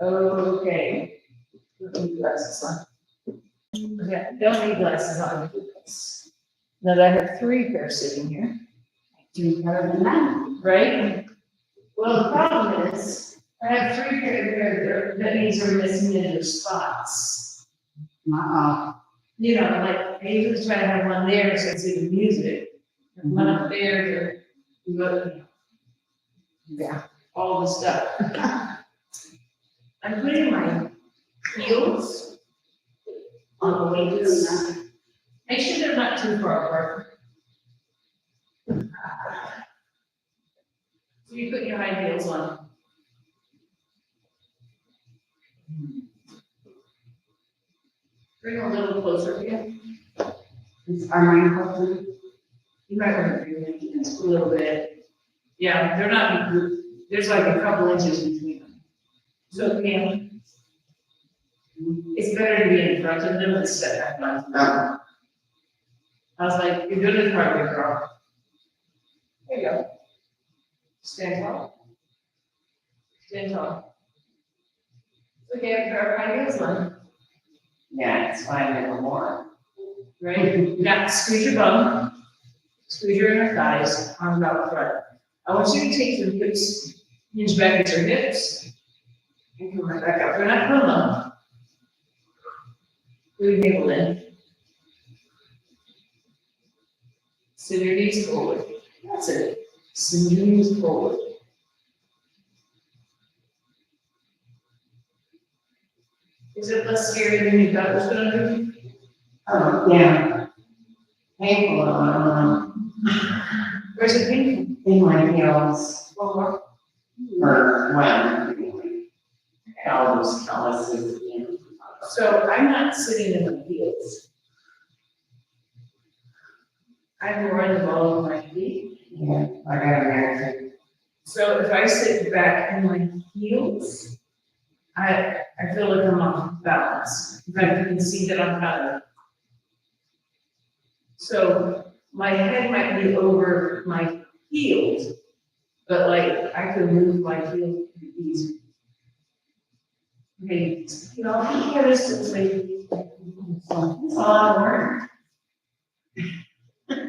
Okay. Don't need glasses on. Okay, don't need glasses on. Now I have 3 pairs sitting here, Do better than that. right? Well, the problem is, I have 3 pairs, that means they're missing in their spots. Uh-oh. You know, like, I usually try to have one there, so it's even music, and one up there, to go, Yeah. all the stuff. I'm putting my heels on the weights. Make sure they're not too far apart. So you put your high heels on. Bring them a little closer again. Are mine closer? You might want to bring them just a little bit. Yeah, they're not in group. There's like a couple inches between them. So, Pam, it's better to be in front of them than step back. Oh. I was like, you're doing it right, girl. There you go. Stand tall. Stand tall. Okay, I've got our high heels on. Yeah, it's fine, never more. Right? Now, squeeze your bum. Squeeze your inner thighs, arms out front. I want you to take your hips, hinge back at your hips, and come right back up. We're not pulling up. Put your navel in. Send your knees forward. That's it. Send your knees forward. Is it less scary than you thought it was gonna be? Oh, yeah. Painful, Where's it painful? in my heels, One more. or, well, all those calluses, you know. So I'm not sitting in my heels. I'm more in the ball of my feet. Yeah, I got American. So if I sit back in my heels, I feel like I'm off balance. In fact, you can see that I'm kind of. So my head might be over my heels, but like I can move my heels pretty easy. Okay, you know, here is just like, it's all I learned.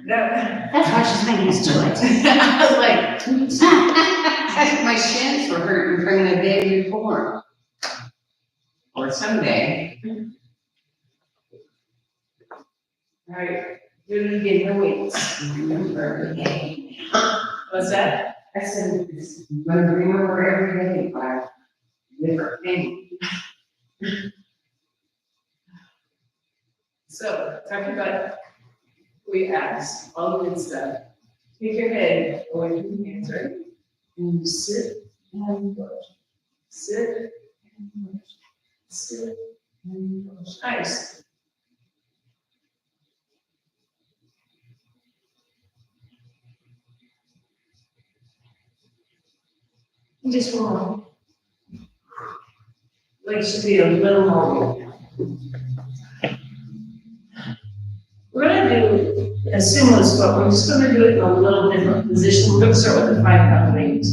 That's why she's not used to it. I was like, My shins were hurting from the day before. Or someday. all right, do it again, no weights. Remember the day. What's that? I said, I'm gonna remember every day by different thing. So, talk about we ask all the good stuff. Take your head away from your hands, right? And you sit and push. Sit and push. Sit and push. Nice. Just one more. Legs should be a little more. We're gonna do a similar spot, we're just gonna do it in a little different position. We're gonna start with the 5-pound weight.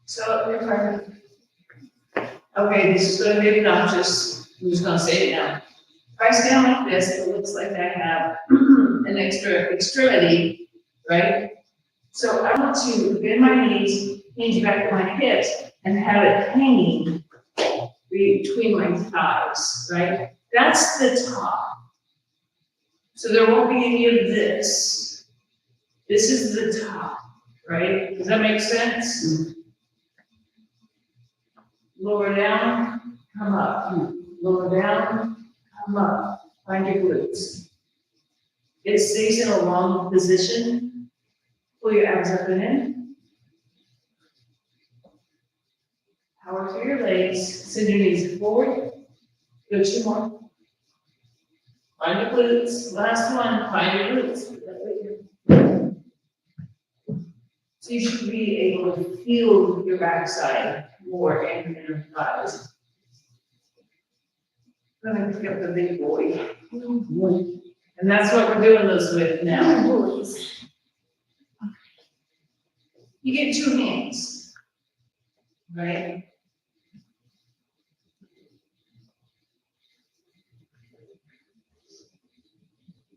So, okay, this is gonna be obnoxious, I'm just gonna say it now. If I stand like this, it looks like I have an extra extremity, right? So I want to bend my knees, hinge back at my hips, and have it hanging between my thighs, right? That's the top. So there won't be any of this. This is the top, right? Does that make sense? Lower down, come up. Lower down, come up. Find your glutes. It stays in a long position. Pull your abs up and in. Power through your legs. Send your knees forward. Go 2 more. Find your glutes. Last one. Find your glutes. So you should be able to feel your backside more and your thighs. I'm gonna pick up the big boy. And that's what we're doing those with now. You get two hands, right?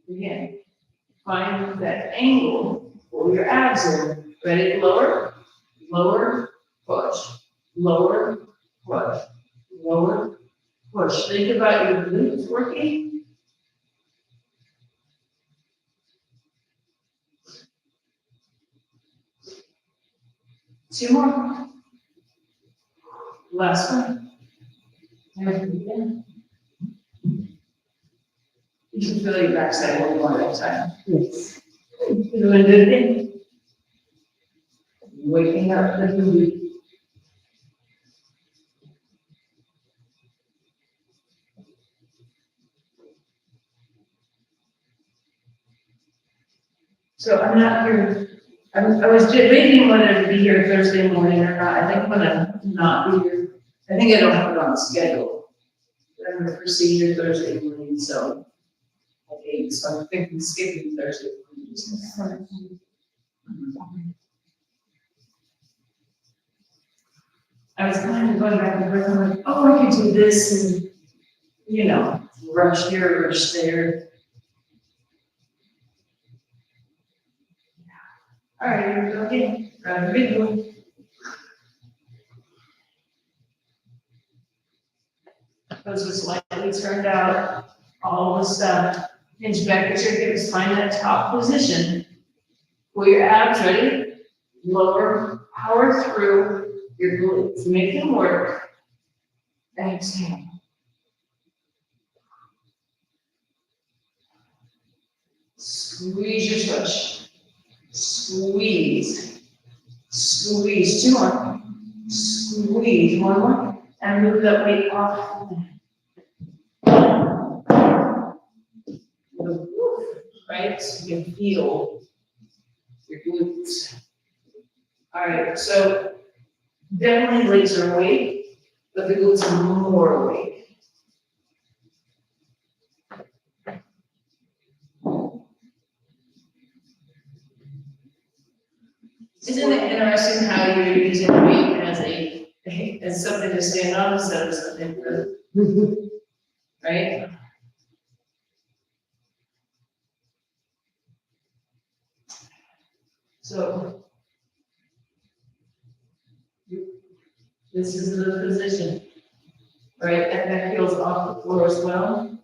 Again, find that angle for your abs in. Ready? Lower, lower, push, lower, push, lower, push. Think about your glutes working. Two more. Last one. And you can feel your backside one more at a time. Yes. You're doing a good thing. Waking up the glute. So I'm not here, I was debating whether to be here Thursday morning or not. I think I'm gonna not be here. I think I don't have it on the schedule. I'm gonna proceed here Thursday morning, so. Okay, so I'm thinking skipping Thursday morning. I was kind of going back and forth, I'm like, oh, I could do this and, you know, rush here, rush there. All right, here we go again. Grab a big one. Those are slightly turned out. All the stuff. Hinge back at your hips. Find that top position. Pull your abs, ready? Lower, power through your glutes. Make them work. Exhale. Squeeze your tush. Squeeze. Squeeze. Two more. Squeeze. One more. And move that weight off. Right? So you can feel your glutes. All right, so definitely legs are awake, but the glutes are more awake. Isn't it interesting how you're using weight as something to stand on instead of something to, right? So this is the position, right? And that feels off the floor as well.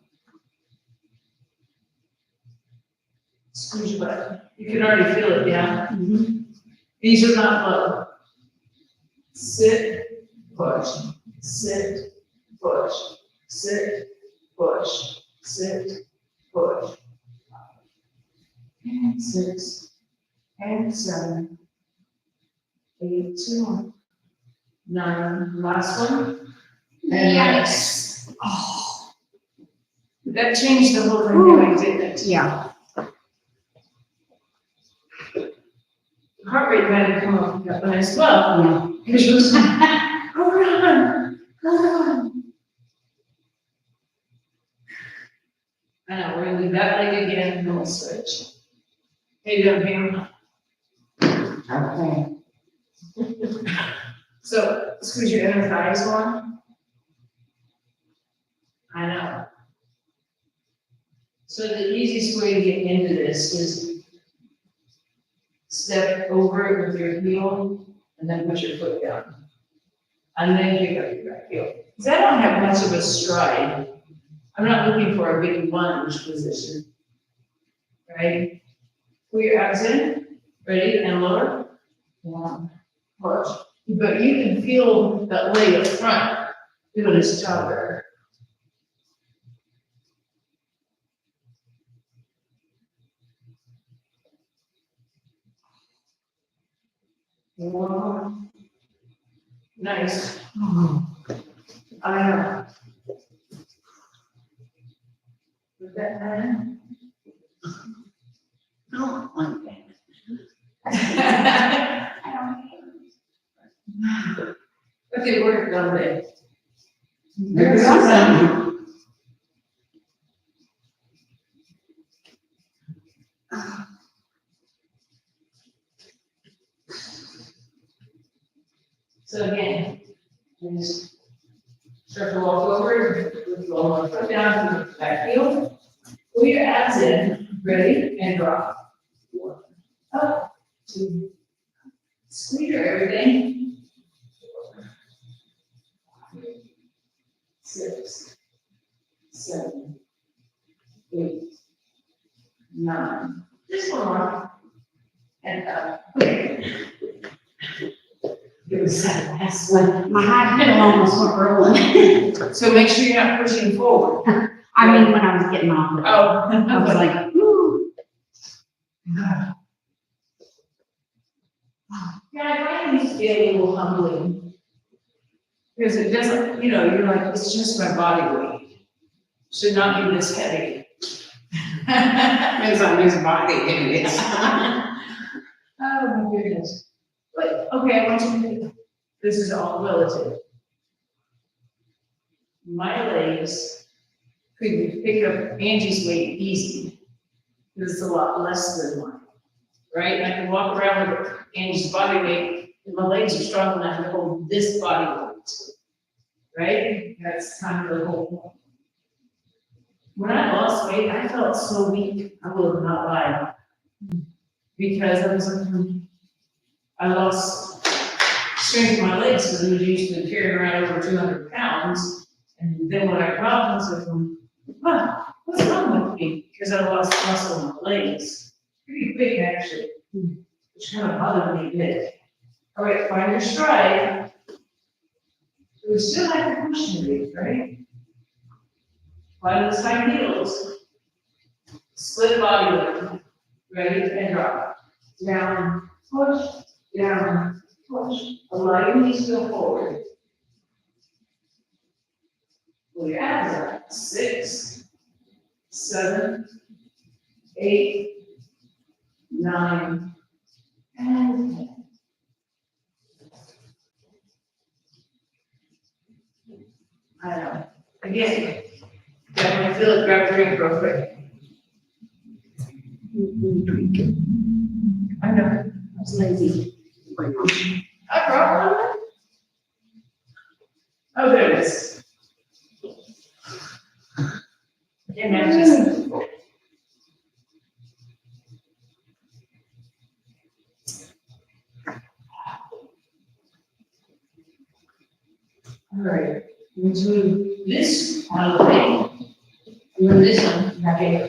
Squeeze your butt. You can already feel it, yeah? Mm-hmm. These are not low. Sit, push, sit, push, sit, push, sit, push. And 6, and 7, 8, 2, 9. Last one. And yes. Oh. That changed the whole thing, didn't it? Yeah. Heart rate might have come up that one as well. Yeah. Because you was like, hold on, hold on. I know, we're gonna do that leg again, and then we'll switch. Hey, you doing, Pam? Okay. So, squeeze your inner thighs more. I know. So the easiest way to get into this is step over it with your heel and then put your foot down. And then pick up your back heel. Because I don't have much of a stride. I'm not looking for a big lunge position. Right? Pull your abs in. Ready? And lower. One. Push. But you can feel that leg up front doing its job there. One more. Nice. I know. Put that hand. I don't want that. Okay, we're done there. There's awesome. So again, you just start to walk over, with one foot down to the back heel. Pull your abs in, ready, and drop. 1, up, 2, squeeze everything. 4, 6, 7, 8, 9. Just one more. And up. Okay. Give us that last one. My high heel almost went rolling. So make sure you're not pushing forward. I mean, when I was getting off, I was Oh. like, whoo. Yeah, I find these get a little humbling. Because it doesn't, you're like, it's just my body weight. Should not be this heavy. Depends on whose body it is. Oh my goodness. But, okay, I want you to, this is all relative. My legs could pick up Angie's weight easy, because it's a lot less than mine, right? I can walk around with Angie's body weight, and my legs are strong enough to hold this body weight, right? That's kind of the whole point. When I lost weight, I felt so weak, I will not lie. Because I lost strength in my legs, because I was used to carrying around over 200 pounds. And then when I dropped, I was like, what's wrong with me? Because I lost muscle in my legs. Pretty big, actually, which kind of bothered me a bit. All right, find your stride. So we still have to push it, right? Find the side heels. Split body weight. Ready and drop. Down, push, down, push. Allow your knees to go forward. Pull your abs up. 6, 7, 8, 9, and 10. I know. Again, definitely feel it. Grab a drink real quick. I know. I was lazy. I brought one. Oh, there it is. And then just. All right, we do this out of the way. And then this one, back in.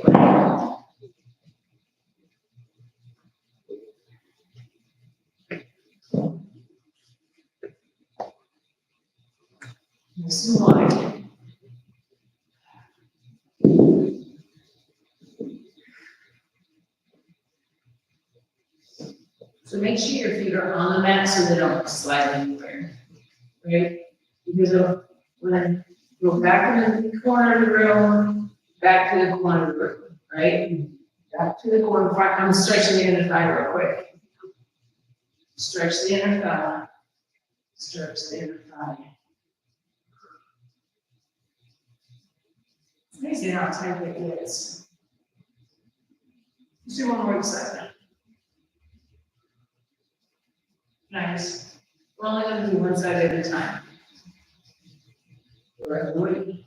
This one. So make sure your feet are on the mat so they don't slide anywhere, right? Because when I go back to the corner of the room, back to the corner of the room, right? Back to the corner. I'm stretching the inner thigh real quick. Stretch the inner thigh. Stretch the inner thigh. It's amazing how tight it is. Let's do one more side. Nice. We're only going to do one side at a time. Right, wait.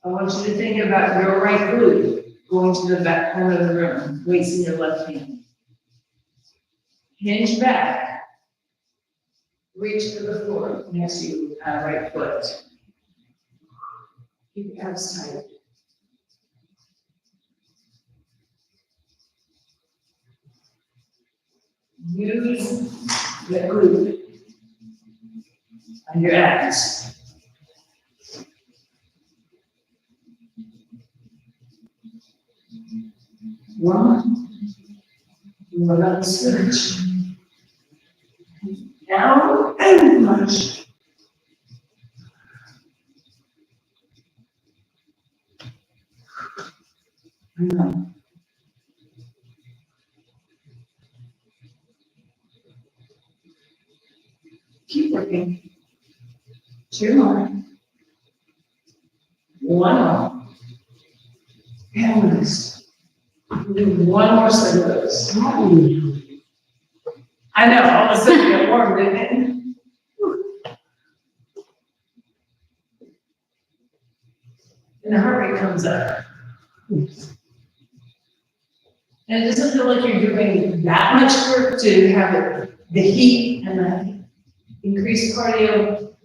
I want you to think about your right glute going to the back corner of the room, weights in your left hand. Hinge back. Reach to the floor next to your right foot. Keep your abs tight. Use the glute on your abs. One. We're going to switch. Down and punch. Keep working. 2 more. 1 more. And release. Do one more set of those. Oh, I know, all of a sudden it got warm, didn't it? And the heart rate comes up. And it doesn't feel like you're doing that much work to have the heat and the increased cardio,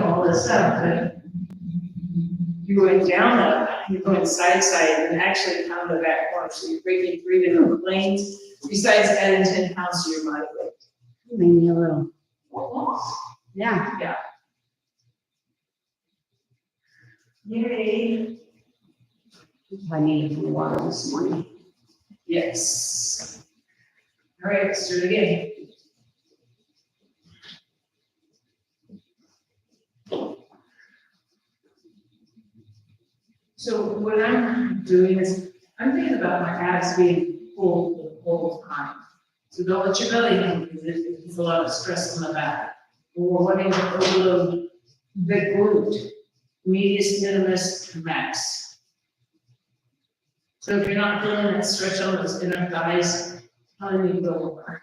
all this stuff, but you're going down up, you're going side to side, and actually pound the back more, so you're breaking 3 different planes, besides adding 10 pounds to your body weight. made me a little, yeah. Yay. I needed some water this morning. Yes. All right, let's do it again. So what I'm doing is, I'm thinking about my abs being full the whole time. So don't let your belly hang, because it's a lot of stress on the back. We're wanting to overload the glute, medius, minimus, max. So if you're not feeling that stretch on those inner thighs, probably need to go over.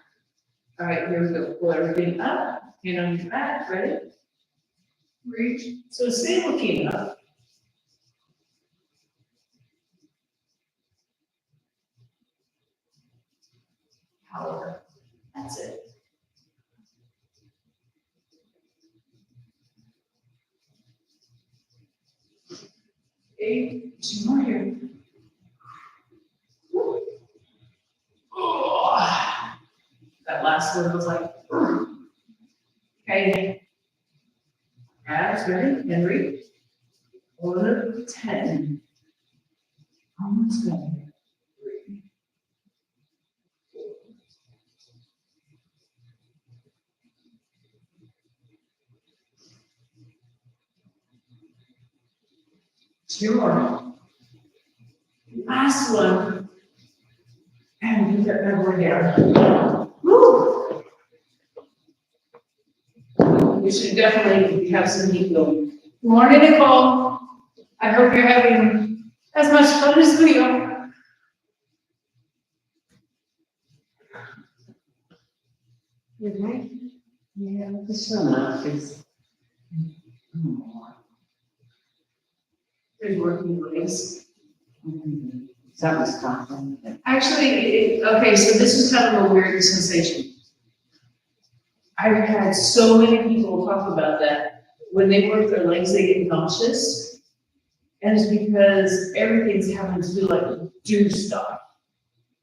All right, here we go. Pull everything up, hand on your back, ready? Reach. So stay looking up. Power. That's it. Okay, 2 more here. Oh, that last one was like, okay. Abs, ready, and reach. 1, 10. Almost there. 3. 2 more. Last one. And you get that one down. Woo! You should definitely have some heat going. Good morning, Nicole. I hope you're having as much fun as we are. Okay. Yeah, the sun is. There's working ways. Something's talking. Actually, okay, so this is kind of a weird sensation. I've had so many people talk about that. When they work their legs, they get nauseous. And it's because everything's having to do stuff.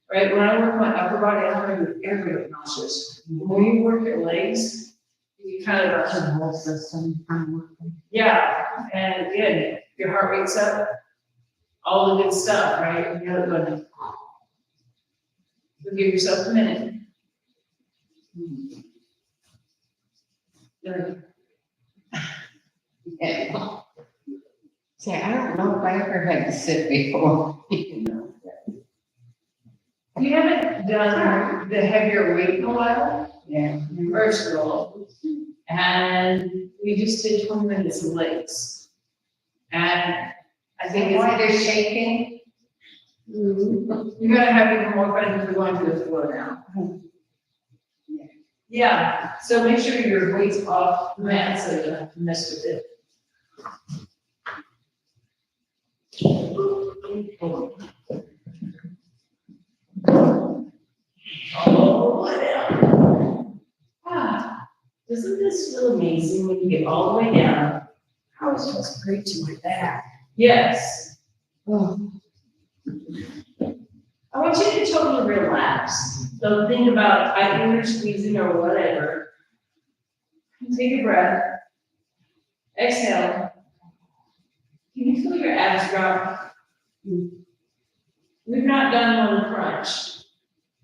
Right? When I work my upper body, I'm going to get nauseous. When you work your legs, you kind of The whole system kind of working. yeah, and again, your heart rate's up, all the good stuff, right? You know, but give yourself a minute. Good. Yeah. See, I don't know if I ever had to sit before, You haven't done the heavier weight in a while, Yeah. first of all, and we just did 20 minutes of legs. And I think it's. Why they're shaking? You're gonna have even more fun if you're going to the floor now. Yeah, so make sure your weight's off the mat so you don't have to mess with it. Oh, what else? Ah, doesn't this feel amazing when you get all the way down? I was just great to my back. Yes. Oh, I want you to totally relax. Don't think about tightening or squeezing or whatever. Take a breath. Exhale. Can you feel your abs drop? We've not done one crunch,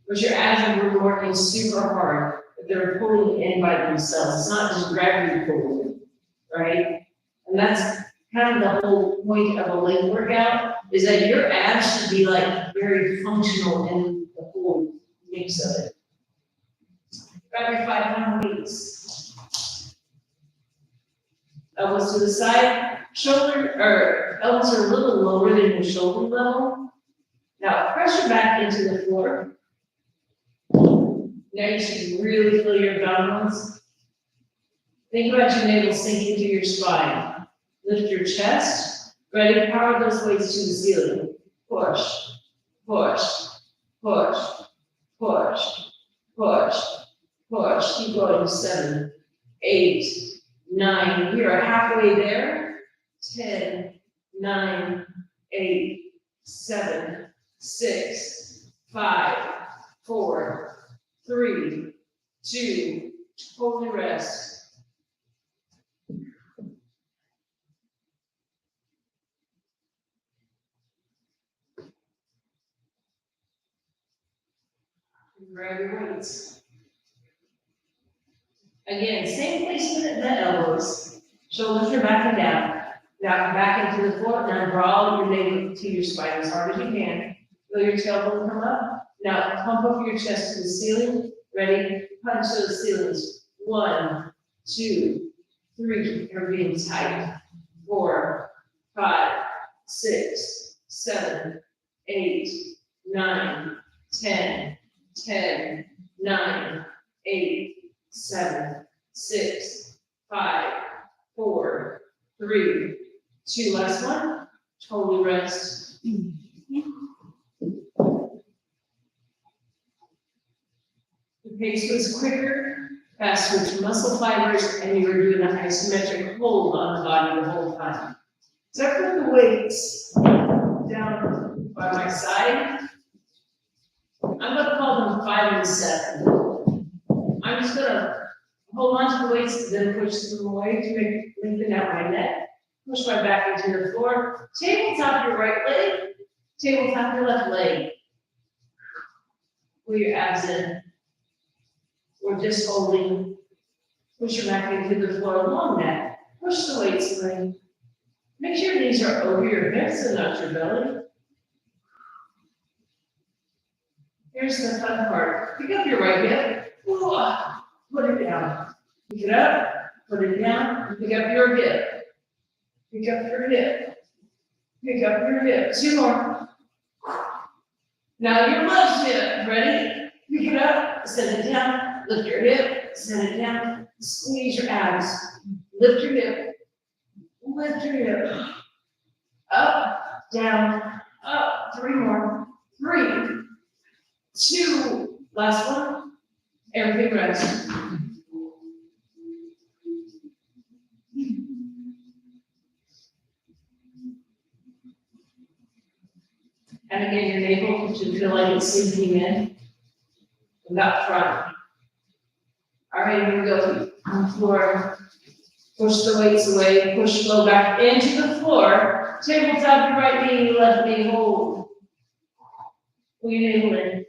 but your abs are working super hard. But they're pulling in by themselves. It's not just gravity pulling, right? And that's kind of the whole point of a leg workout, is that your abs should be very functional in the whole mix of it. Grab your 5 pound weights. Elbows to the side, elbows are a little lower than your shoulder level. Now pressure back into the floor. Now you should really feel your abdominals. Think about your navel sinking to your spine. Lift your chest. Ready? Power those weights to the ceiling. Push, push, push, push, push, push. Keep going. 7, 8, 9. We are halfway there. 10, 9, 8, 7, 6, 5, 4, 3, 2. Hold the rest. Grab your weights. Again, same placement at the elbows. Shoulders are back and down. Now come back into the floor. Now draw your navel to your spine as hard as you can. Feel your tailbone come up. Now pump up your chest to the ceiling. Ready? Punch those ceilings. 1, 2, 3. Everything's tight. 4, 5, 6, 7, 8, 9, 10. 10, 9, 8, 7, 6, 5, 4, 3, 2. Last one. Totally rest. The pace was quicker, faster to muscle fibers, and you were doing an isometric hold on the body the whole time. So I put the weights down by my side. I'm gonna call them 5 and 7. I'm just gonna hold on to the weights, then push them away to make lengthen out my neck. Push my back into the floor. Tabletop your right leg. Tabletop your left leg. Pull your abs in. We're just holding. Push your back into the floor, long neck. Push the weights away. Make sure your knees are over your hips and not your belly. Here's the fun part. Pick up your right hip. Put it down. Pick it up. Put it down. Pick up your hip. Pick up your hip. Pick up your hip. 2 more. Now your left hip. Ready? Pick it up. Set it down. Lift your hip. Set it down. Squeeze your abs. Lift your hip. Lift your hip. Up. Down. Up. 3 more. 3, 2, last one. Everything rest. And again, your navel should feel like it's sinking in. And up front. All right, here we go. On the floor. Push the weights away. Push low back into the floor. Tabletop your right knee, left knee, hold. Pull your navel in.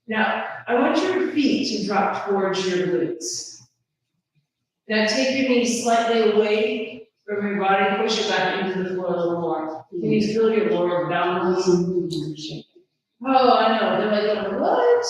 Now, I want your feet to drop towards your glutes. Now, take your knees slightly away from your body, push it back into the floor a little more. Can you feel your lower abdominals? Oh, I know, they're like, what?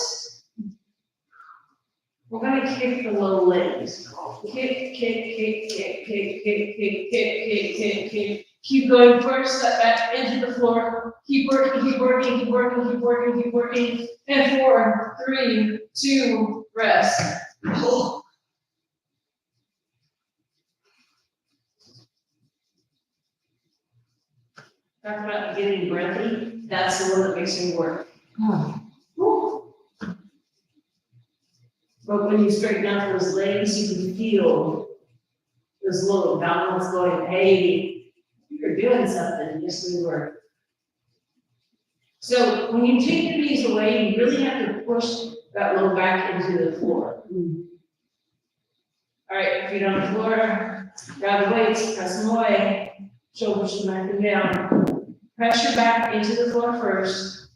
We're gonna kick the low legs. Kick, kick, kick, kick, kick, kick, kick, kick, kick, kick. Keep going, first step back into the floor. Keep working, keep working, keep working, keep working, keep working. And 4, 3, 2, rest. Talk about getting breathy. That's the one that makes me work. But when you straighten out those legs, you can feel those little abdominals going, hey, you're doing something. Yes, we were. So when you take your knees away, you really have to push that low back into the floor. All right, feet on the floor, grab the weights, press them away, shoulders should back and down. Press your back into the floor first.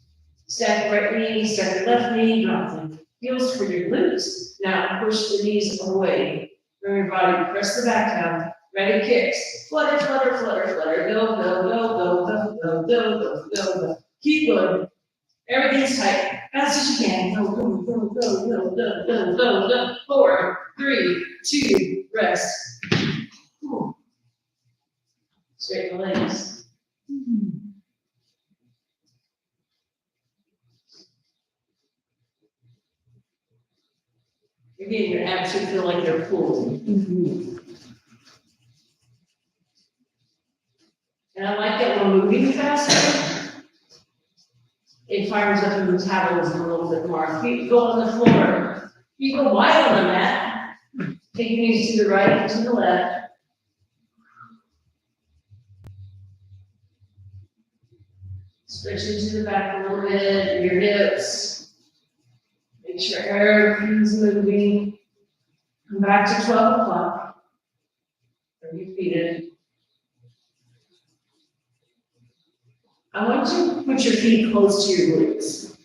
Stack your right knee, stack your left knee, drop them. Heels for your glutes. Now push the knees away from your body. Press the back down. Ready, kicks. Flutter, flutter, flutter, flutter. Go, go, go, go, go, go, go, go, go, go. Keep going. Everything's tight. Fast as you can. Go, go, go, go, go, go, go, go, go. 4, 3, 2, rest. Straighten the legs. Again, your abs should feel like they're pulled. And I like that we're moving faster. It fires up the metabolism a little bit more. Feet go on the floor. Feet go wide on the mat. Take your knees to the right and to the left. Stretch into the back a little bit, your hips. Make sure everything's moving. Come back to 12 o'clock. Bring your feet in. I want you to put your feet close to your glutes.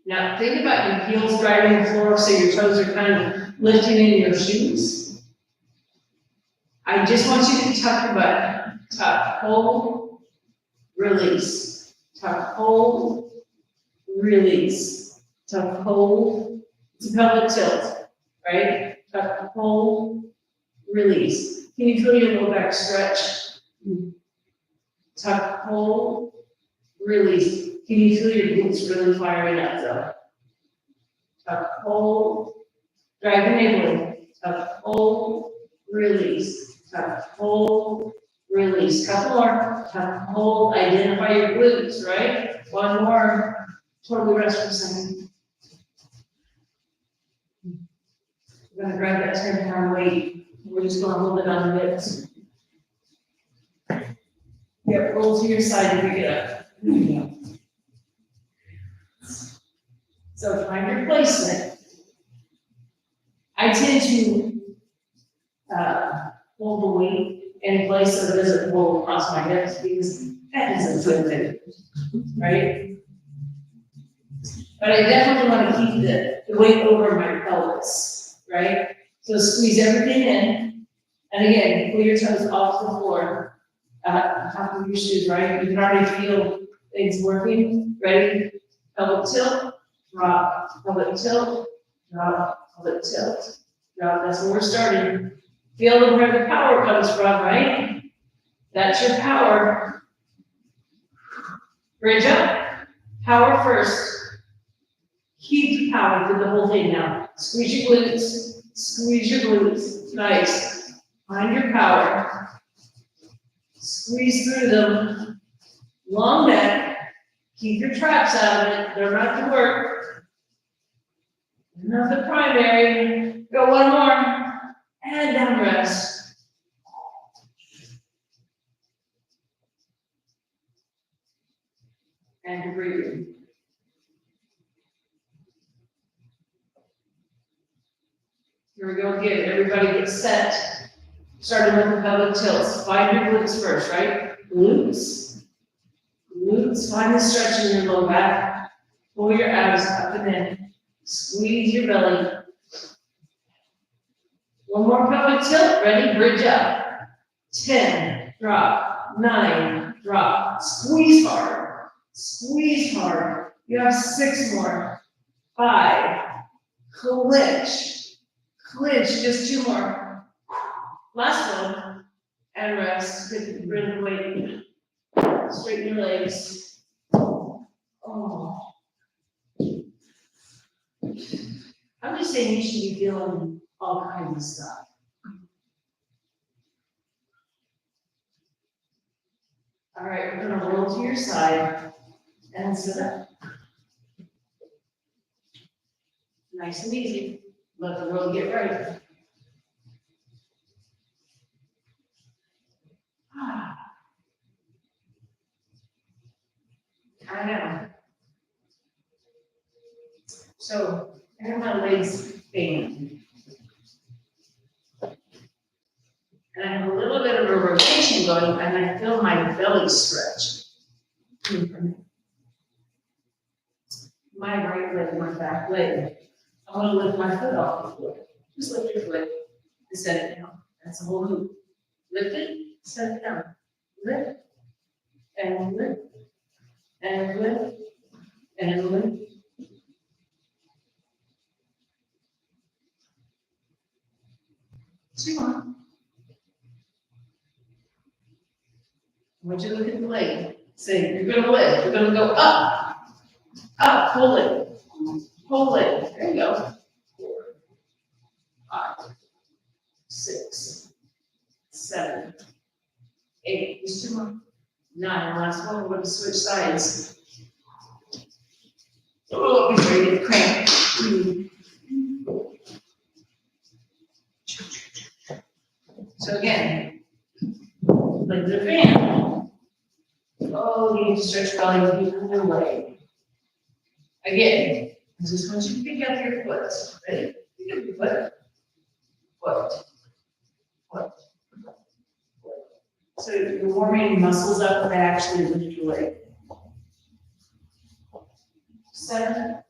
Now think about your heels driving the floor so your toes are kind of lifting in your shoes. I just want you to tuck your butt. Tuck, hold, release. Tuck, hold, release. Tuck, hold. It's a pelvic tilt, right? Tuck, hold, release. Can you feel your low back stretch? Tuck, hold, release. Can you feel your glutes really firing up though? Tuck, hold, drive the navel in. Tuck, hold, release. Tuck, hold, release. Couple more. Tuck, hold, identify your glutes, right? One more. Totally rest for a second. We're gonna grab that 10-pound weight. We're just gonna hold it on the hips. Yep, roll to your side if you get up. There you go. So find your placement. I tend to hold the weight in place so it doesn't roll across my hips because that isn't good, right? But I definitely want to keep the weight over my pelvis, right? So squeeze everything in. And again, pull your toes off the floor, top of your shoes, right? You can already feel things working. Ready? Pelvic tilt, drop, pelvic tilt, drop, pelvic tilt, drop. That's where we're starting. Feel where the power comes from, right? That's your power. Bridge up, power first. Keep the power through the whole thing now. Squeeze your glutes, squeeze your glutes. Nice. Find your power. Squeeze through them. Long neck. Keep your traps out of it. They're not to work. Another primary. Go one more. And down rest. And you're breathing. Here we go again. Everybody get set. Starting with the pelvic tilts. Find your glutes first, right? Glutes. Glutes. Find the stretch in your low back. Pull your abs up and in. Squeeze your belly. One more pelvic tilt. Ready? Bridge up. 10. Drop. 9. Drop. Squeeze hard. Squeeze hard. You have 6 more. 5. Clinch. Clinch, just 2 more. Last one. And rest. Good rhythm weight. Straighten your legs. Oh. I'm just saying you should be feeling all kinds of stuff. All right, we're gonna roll to your side and sit up. Nice and easy. Let the world get right. I know. So, I have my legs bent. And I have a little bit of a rotation going, and I feel my belly stretch. My right leg, my back leg. I want to lift my foot off the floor. Just lift your foot and set it down. That's a whole move. Lift it, set it down. Lift, and lift, and lift, and lift. Two more. I want you to look at the leg. Say, you're going to lift. You're going to go up, up, pull it. Whole leg, there you go. 4, 5, 6, 7, 8, just 2 more. 9, last one, we're going to switch sides. Oh, before you get cramp. So again, like the fan. Oh, you need to stretch belly, keep your leg. Again, I just want you to pick up your foot. Ready? Pick up your foot. Foot. Foot. Foot. So you're warming muscles up and actually lift your leg. 7,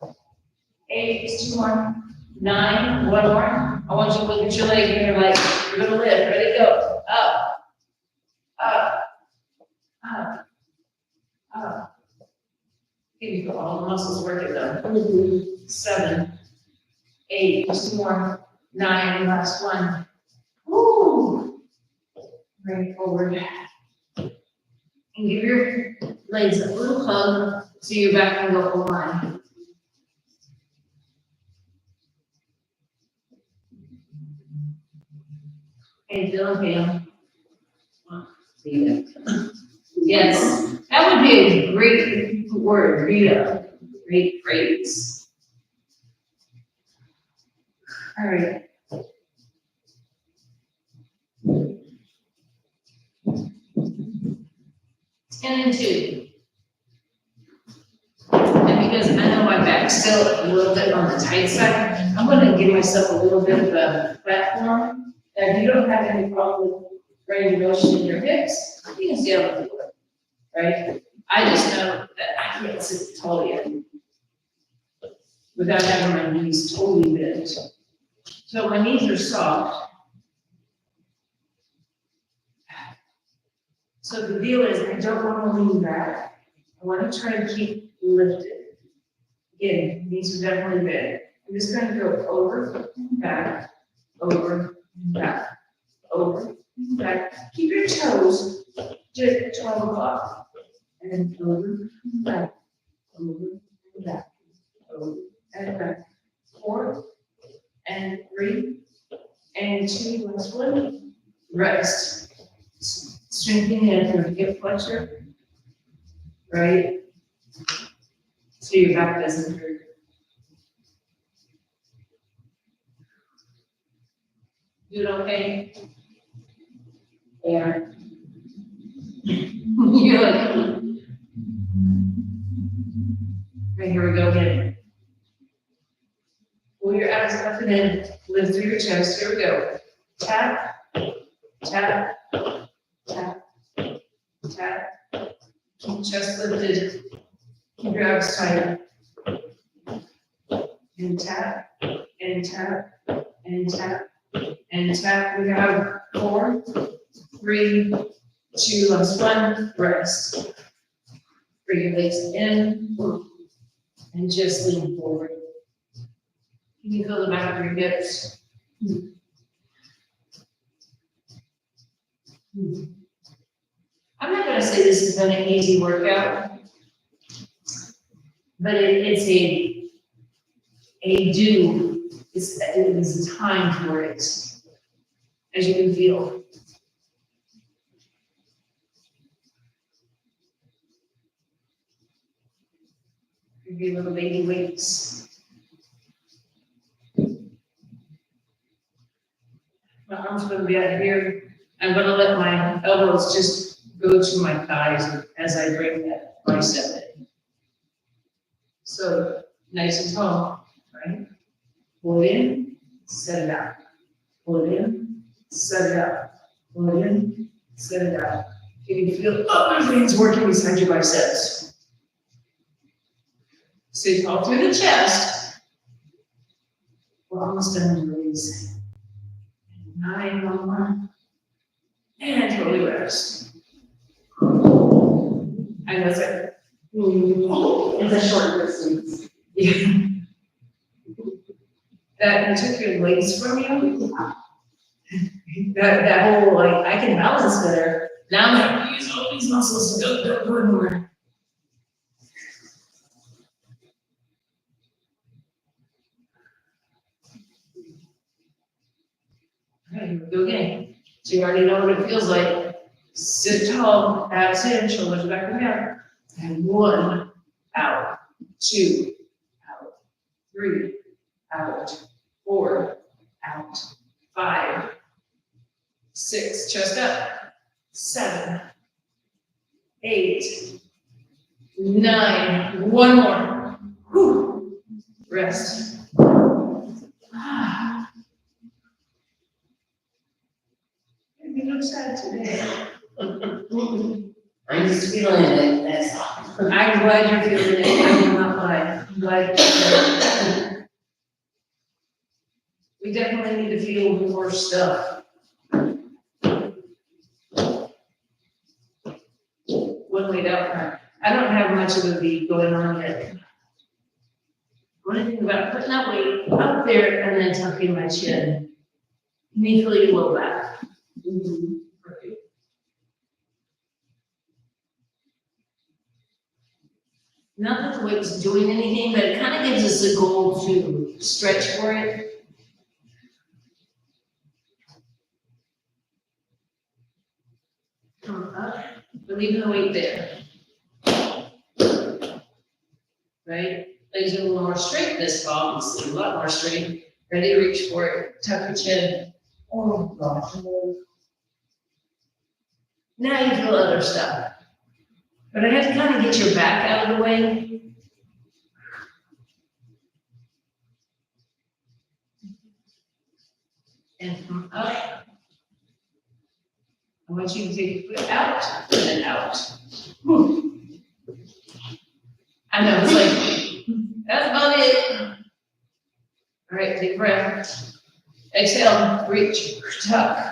8, just 2 more. 9, 1 more. I want you to look at your leg and you're like, you're gonna lift. Ready? Go. Up. Up. Up. Up. You got all the muscles working though. 7, 8, just 2 more. 9, last one. Woo! Bring it forward. And give your legs a little hug so your back can go online. Hey, Dylan, Pam. Yes, that would be a great word, Rita. Great phrase. All right. And 2. And because I know my back's still a little bit on the tight side, I'm gonna give myself a little bit of a platform. And if you don't have any problem with range of motion in your hips, you can stay on the floor, right? I just know that I can't sit tall yet without having my knees totally bent. So my knees are soft. So the deal is I don't want to lean back. I want to try to keep lifted. Again, knees are definitely bent. I'm just going to go over and back, over and back, over and back. Keep your toes to 12 o'clock. And over and back, over and back, over and back. 4 and 3 and 2, last one. Rest. Strengthening your hip flexor, right? So your back doesn't hurt. Do it okay? Yeah. You're like, right, here we go again. Pull your abs up and in, lift through your chest. Here we go. Tap, tap, tap, tap. Keep chest lifted. Keep your abs tight. And tap, and tap, and tap, and tap. We have 4, 3, 2, last one. Rest. Bring your legs in and just lean forward. Can you feel the back of your hips? I'm not gonna say this has been an easy workout, but it's a do. It is a time for it, as you can feel. Maybe little baby weights. My arms gonna be out here. I'm gonna let my elbows just go to my thighs as I bring that bicep in. So nice and tall, right? Pull it in, set it out. Pull it in, set it out. Pull it in, set it out. Can you feel other things working beside your biceps? Sit tall through the chest. We're almost done with release. 9, 1 more. And totally rest. I know it's like, It's a short distance. yeah. That took your legs from you. That whole, like, I can balance better. Now I'm gonna use all these muscles to go more. You already know what it feels like. Sit tall, abs in, shoulders back and down. And 1, out, 2, out, 3, out, 4, out, 5, 6, chest up, 7, 8, 9, 1 more. Whew. Rest. You look sad today. I'm just feeling it, that's all. I'm glad you're feeling it. I will not lie. I'm glad. We definitely need to feel more stuff. One way down. I don't have much of a beat going on yet. What do you think about putting that weight up there and then tucking my chin? Me feel your low back. Perfect. Not that the weight's doing anything, but it kind of gives us a goal to stretch for it. Come up, but leaving the weight there. Right? Legs are a little more straight this fall, obviously, a lot more straight. Ready to reach for it, tuck your chin. Oh gosh. Now you feel other stuff. But I have to kind of get your back out of the way. And from up. I want you to take your foot out and then out. Whew. I know, it's like, that's about it. All right, take a breath. Exhale, reach, tuck.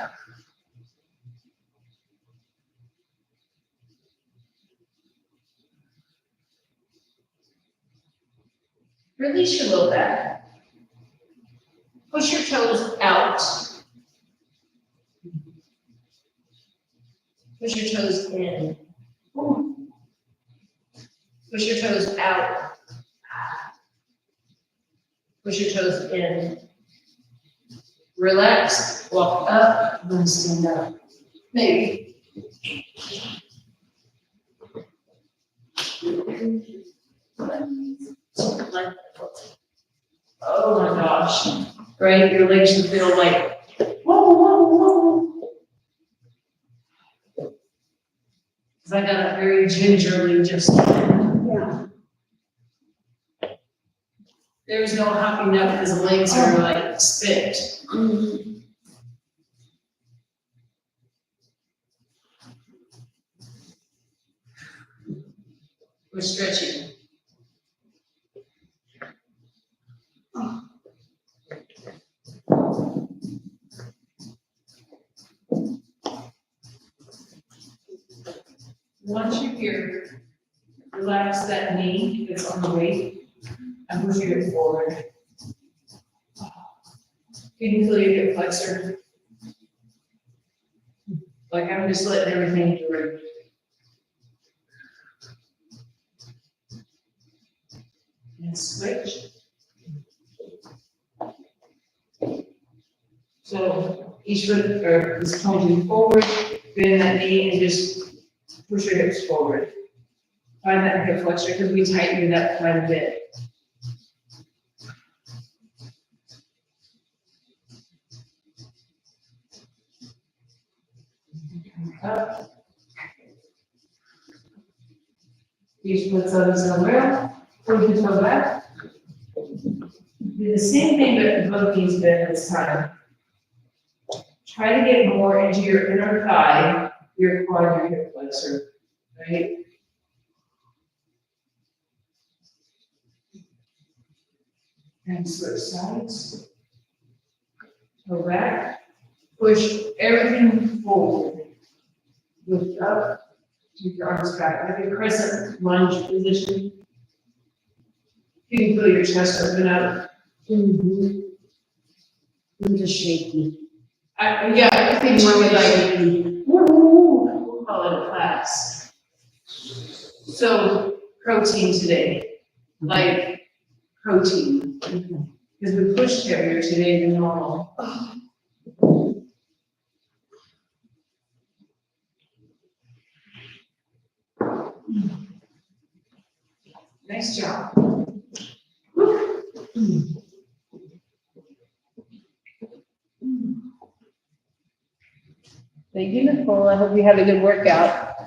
Release your low back. Push your toes out. Push your toes in. Ooh. Push your toes out. Push your toes in. Relax. Walk up. Then stand up. Maybe. Oh my gosh. Right? Your legs should feel like, whoa, whoa, whoa. Because I got it very gingerly just. Yeah. There's no hopping up because the legs are like spit. Mhm. We're stretching. Once you're here, relax that knee that's on the weight and push your hip forward. You can feel your hip flexor. Like I'm just letting everything through. And switch. So each foot is pointing forward, bend that knee and just push your hips forward. Find that hip flexor because we tightened it up quite a bit. Up. Each foot's on its own rail. Push your toe back. Do the same thing but both knees bend this time. Try to get more into your inner thigh, your quad, your hip flexor, right? And switch sides. Go back. Push everything forward. Lift up. Keep your arms back, like a crescent lunge position. You can feel your chest open up. Mhm. I'm just shaky. Yeah, I think really like, we'll call it a class. So protein today, like protein, because we pushed heavier today than normal. Nice job. Thank you, Nicole. I hope you had a good workout.